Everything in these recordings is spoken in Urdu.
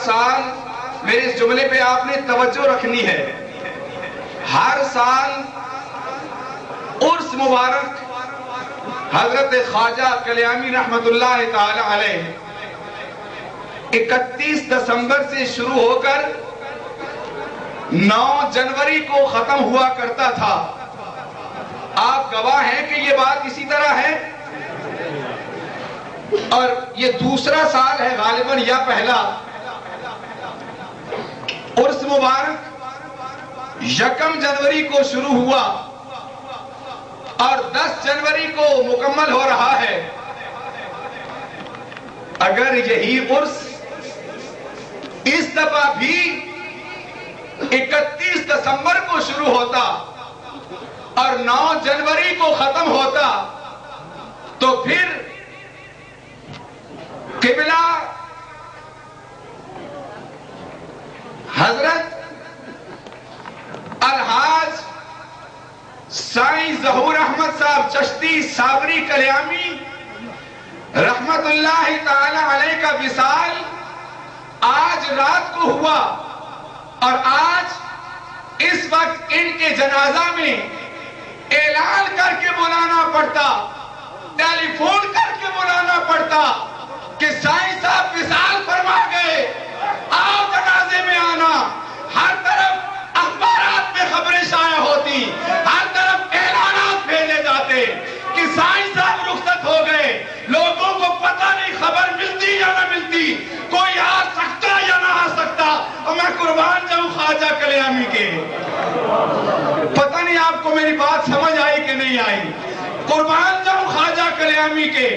سال میرے اس جملے پہ آپ نے توجہ رکھنی ہے، ہر سال عرس مبارک حضرت خواجہ کلیامی رحمت اللہ تعالی علیہ 31 دسمبر سے شروع ہو کر 9 جنوری کو ختم ہوا کرتا تھا۔ آپ گواہ ہیں کہ یہ بات اسی طرح ہے، اور یہ دوسرا سال ہے غالباً یا پہلا۔ عرس مبارک 1 جنوری کو شروع ہوا اور 10 جنوری کو مکمل ہو رہا ہے۔ اگر یہی عرس اس دفعہ بھی 31 دسمبر کو شروع ہوتا اور 9 جنوری کو ختم ہوتا تو پھر قبلہ حضرت الحاج سائیں ظہور احمد صاحب چشتی صابری کلیامی رحمت اللہ تعالی علیہ کا وصال آج رات کو ہوا، اور آج اس وقت ان کے جنازہ میں اعلان کر کے بلانا پڑتا، ٹیلی فون کر کے بلانا پڑتا کہ سائیں صاحب وصال فرما گئے، آؤ جنازے میں آنا۔ ہر طرف اخبارات میں خبریں شائع ہوتی، ہر طرف اعلانات بھیجے جاتے کہ سائیں صاحب رخصت ہو گئے۔ لوگوں کو پتہ نہیں خبر ملتی یا نہ ملتی، کوئی آ سکتا یا نہ آ سکتا، اور میں قربان جاؤں خواجہ کلیامی کے۔ پتہ نہیں آپ کو میری بات سمجھ آئی کہ نہیں آئی؟ قربان جاؤں خواجہ کلیامی کے۔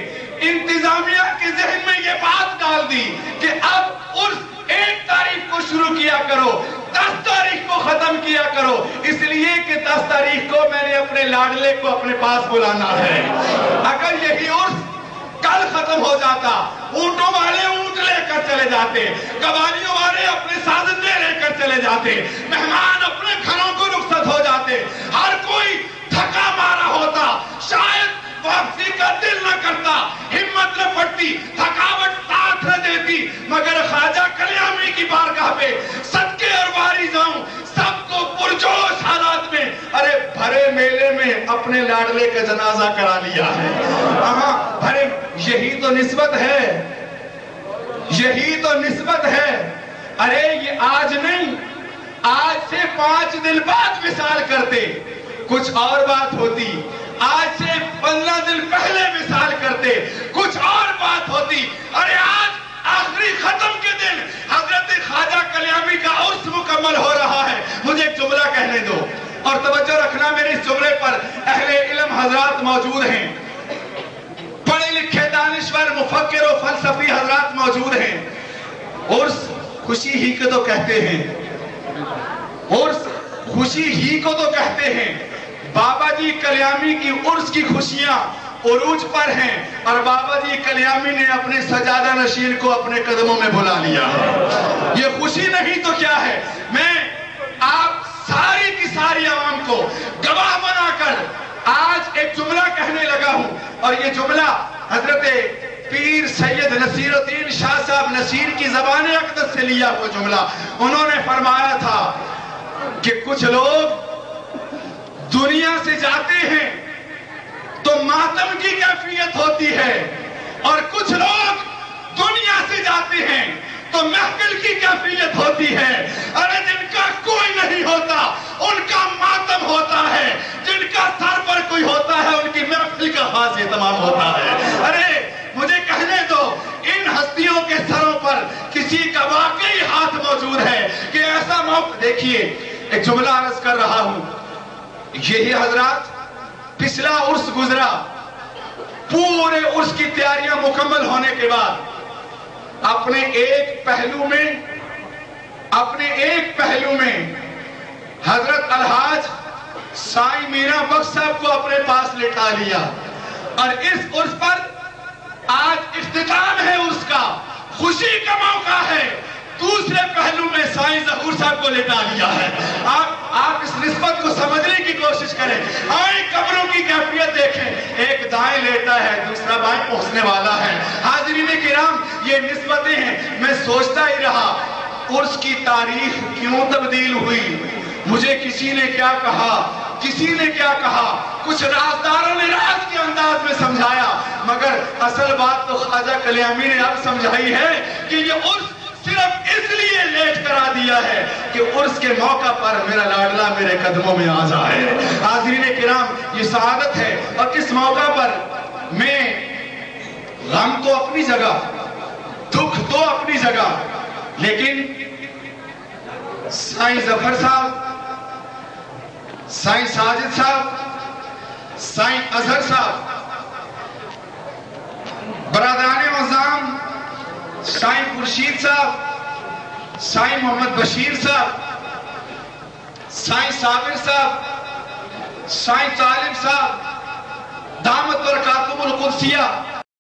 انتظامیہ کے ذہن میں یہ بات ڈال دی کہ اب عرس 1 تاریخ کو شروع کیا کرو، 10 تاریخ کو ختم کیا کرو، اس لیے کہ 10 تاریخ کو میں نے اپنے لاڈلے کو اپنے پاس بلانا ہے۔ اگر یہی عرس کل ختم ہو جاتا، اونٹوں والے اونٹ لے کر چلے جاتے، قوالیوں والے اپنے سازندے لے کر چلے جاتے، مہمان اپنے گھروں کو رخصت ہو جاتے، ہر کوئی تھکا مارا ہوتا، شاید واپسی کا دل نہ کرتا، ہمت نہ پڑتی، تھکاوٹ ساتھ نہ دیتی، مگر خواجہ کلیامی کی بارگاہ پہ صدقے اور واری جاؤں، سب کو پرجوش حالات میں ارے بھرے میلے میں اپنے لاڈلے کا جنازہ کرا لیا ہے۔ بھرے یہی تو نسبت ہے، یہی تو نسبت ہے۔ ارے یہ آج نہیں، آج سے 5 دن بعد وصال کرتے کچھ اور بات ہوتی، آج سے 15 دن پہلے وصال کرتے کچھ اور بات ہوتی۔ ارے آج آخری ختم کے دن حضرت خواجہ کلیامی کا عرس مکمل ہو رہا ہے۔ مجھے ایک جملہ کہنے دو، اور توجہ رکھنا میرے اس جملے پر، اہل علم حضرات موجود ہیں، پڑھے لکھے دانشور مفکر و فلسفی حضرات موجود ہیں۔ عرس خوشی ہی کو تو کہتے ہیں، عرس خوشی ہی کو تو کہتے ہیں۔ بابا جی کلیامی کی عرس کی خوشیاں عروج پر ہیں، اور بابا جی کلیامی نے اپنے سجادہ نشین کو اپنے قدموں میں بلا لیا ہے۔ یہ خوشی نہیں تو کیا ہے؟ میں آپ ساری کی ساری عوام کو گواہ بنا کر آج ایک جملہ کہنے لگا ہوں، اور یہ جملہ حضرت پیر سید نصیر الدین شاہ صاحب نصیر کی زبان اقدس سے لیا ہوا جملہ۔ انہوں نے فرمایا تھا کہ کچھ لوگ دنیا سے جاتے ہیں تو ماتم کی کیفیت ہوتی ہے، اور کچھ لوگ دنیا سے جاتے ہیں تو محفل کی کیفیت ہوتی ہے۔ ارے جن کا کوئی نہیں ہوتا ان کا ماتم ہوتا ہے، جن کا سر پر کوئی ہوتا ہے ان کی محفل کا خاص اہتمام ہوتا ہے۔ ارے مجھے کہنے دو، ان ہستیوں کے سروں پر کسی کا واقعی ہاتھ موجود ہے کہ ایسا موقع؟ دیکھیے ایک جملہ عرض کر رہا ہوں، یہی حضرات پچھلا عرس گزرا، پورے عرس کی تیاریاں مکمل ہونے کے بعد اپنے ایک پہلو میں حضرت الحاج سائیں میرا بخش صاحب کو اپنے پاس لٹا لیا، اور اس عرس پر آج اختتام ہے عرس کا، خوشی کا موقع ہے۔ دوسرے پہلو میں سائیں ظہور صاحب کو لٹا لیا ہے۔ آپ اس نسبت کو سمجھنے کی کوشش کریں، آئیں قبروں کی کیفیت دیکھیں، ایک دائیں لیتا ہے دوسرا بائیں پہنچنے والا ہے۔ حاضرین کرام یہ نسبتیں ہیں، میں سوچتا ہی رہا عرس کی تاریخ کیوں تبدیل ہوئی؟ مجھے کسی نے کیا کہا، کچھ رازداروں نے راز کے انداز میں سمجھایا، مگر اصل بات تو خواجہ کلیامی نے اب سمجھائی ہے کہ یہ عرس صرف اس لیے لیٹ کرا دیا ہے کہ عرس کے موقع پر میرا لاڈلا میرے قدموں میں آ جائے۔ حاضرین کرام، یہ سعادت ہے، اور اس موقع پر میں غم تو اپنی جگہ، دکھ تو اپنی جگہ، لیکن سائیں ظفر صاحب، سائیں ساجد صاحب، سائیں اظہر صاحب، برادران معظم سائیں خورشید صاحب، سائیں محمد بشیر صاحب، سائیں صابر صاحب، سائیں طالب صاحب، دامت برکاتہم القدسیہ،